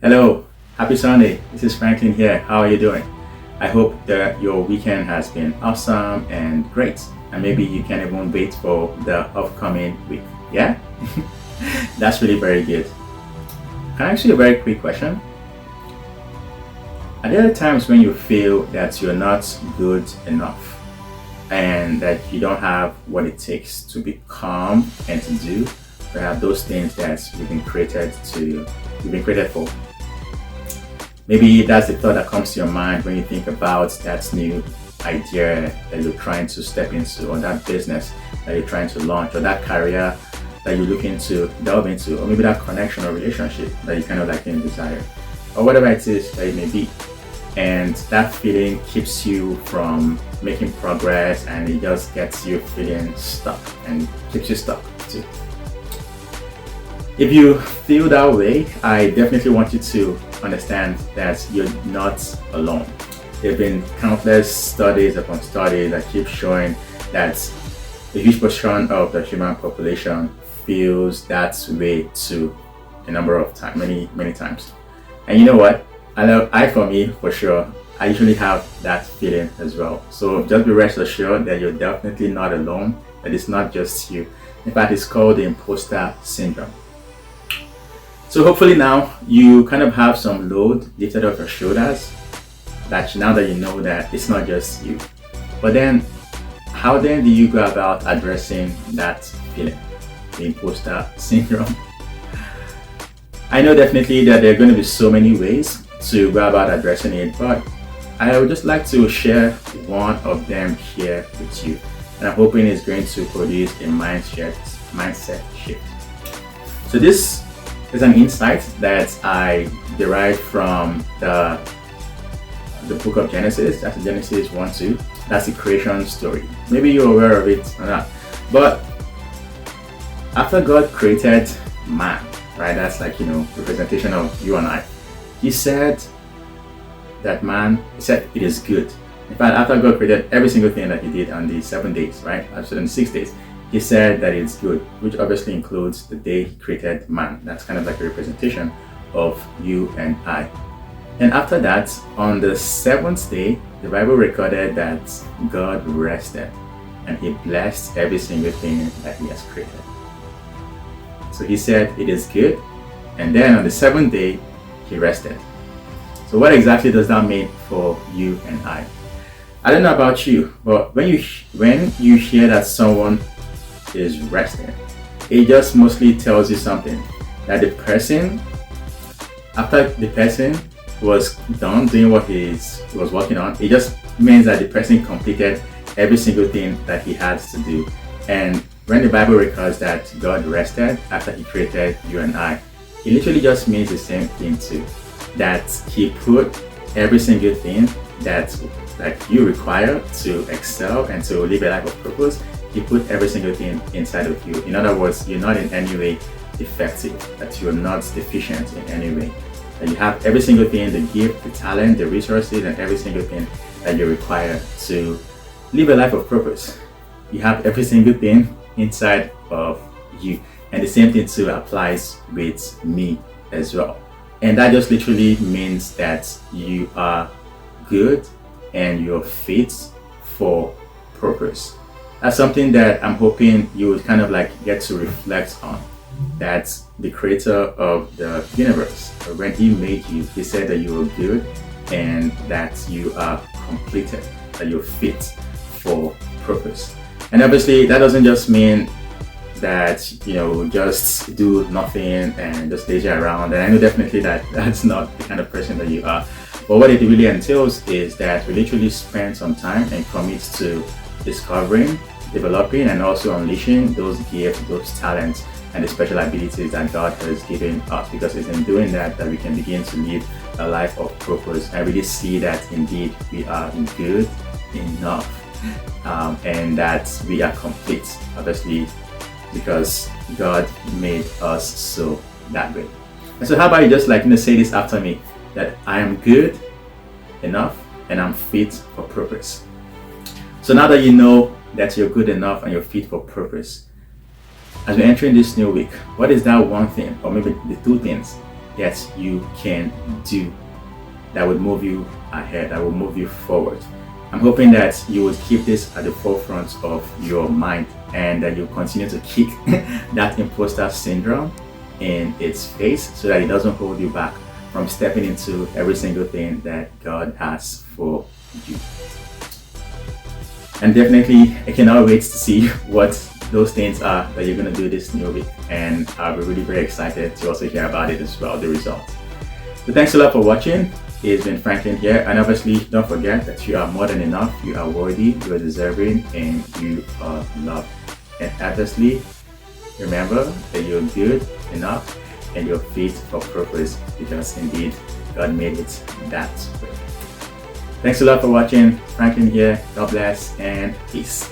Hello, happy Sunday. This is Franklin here. How are you doing? I hope that your weekend has been awesome and great, and maybe you can't even wait for the upcoming week. Yeah? That's really very good. Can I ask you a very quick question? Are there times when you feel that you're not good enough and that you don't have what it takes to become and to do perhaps those things that you've been created for? Maybe that's the thought that comes to your mind when you think about that new idea that you're trying to step into, or that business that you're trying to launch, or that career that you're looking to delve into, or maybe that connection or relationship that you kind of like in desire, or whatever it is that it may be. And that feeling keeps you from making progress, and it just gets you feeling stuck and keeps you stuck too. If you feel that way, I definitely want you to understand that you're not alone. There have been countless studies upon studies that keep showing that a huge portion of the human population feels that way too a number of times, many times. And you know what? For me, for sure, I usually have that feeling as well. So just be rest assured that you're definitely not alone, that it's not just you. In fact, it's called the imposter syndrome. So hopefully now you kind of have some load lifted off your shoulders, that now that you know that it's not just you. But then, how then do you go about addressing that feeling, the imposter syndrome? I know definitely that there are going to be so many ways to go about addressing it, but I would just like to share one of them here with you. And I'm hoping it's going to produce a mindset shift. So this is an insight that I derived from the book of Genesis. That's Genesis 1-2. That's the creation story. Maybe you're aware of it or not. But after God created man, right? That's like, representation of you and I. He said it is good. In fact, after God created every single thing that he did on the 7 days, right? Actually, on the 6 days, he said that it's good, which obviously includes the day he created man. That's kind of like a representation of you and I. And after that, on the seventh day, the Bible recorded that God rested and he blessed every single thing that he has created. So he said it is good, and then on the seventh day, he rested. So what exactly does that mean for you and I? I don't know about you, but when you hear that someone is resting, it just mostly tells you something, that the person, after the person was done doing what he was working on, it just means that the person completed every single thing that he has to do. And when the Bible records that God rested after he created you and I, it literally just means the same thing too, that he put every single thing that you require to excel and to live a life of purpose. He put every single thing inside of you. In other words, you're not in any way defective, that you're not deficient in any way. That you have every single thing, the gift, the talent, the resources, and every single thing that you require to live a life of purpose. You have every single thing inside of you. And the same thing too applies with me as well. And that just literally means that you are good and you're fit for purpose. That's something that I'm hoping you would kind of like get to reflect on. That the creator of the universe, when he made you, he said that you were good and that you are completed, that you're fit for purpose. And obviously that doesn't just mean that just do nothing and just lazy around. And I know definitely that that's not the kind of person that you are. But what it really entails is that we literally spend some time and commit to discovering, developing, and also unleashing those gifts, those talents, and the special abilities that God has given us. Because it's in doing that we can begin to live a life of purpose. I really see that indeed we are good enough, and that we are complete, obviously, because God made us so that way. And so how about you just say this after me, that I am good enough and I'm fit for purpose. So now that you know that you're good enough and you're fit for purpose, as we're entering this new week, what is that one thing, or maybe the two things that you can do that would move you ahead, that will move you forward. I'm hoping that you will keep this at the forefront of your mind and that you continue to kick that imposter syndrome in its face so that it doesn't hold you back from stepping into every single thing that God has for you. And definitely, I cannot wait to see what those things are that you're going to do this new week. And I'll be really very excited to also hear about it as well, the results. So thanks a lot for watching. It's been Franklin here. And obviously, don't forget that you are more than enough. You are worthy, you are deserving, and you are loved. And obviously, remember that you're good enough and you're fit for purpose, because indeed God made it that way. Thanks a lot for watching. Franklin here. God bless and peace.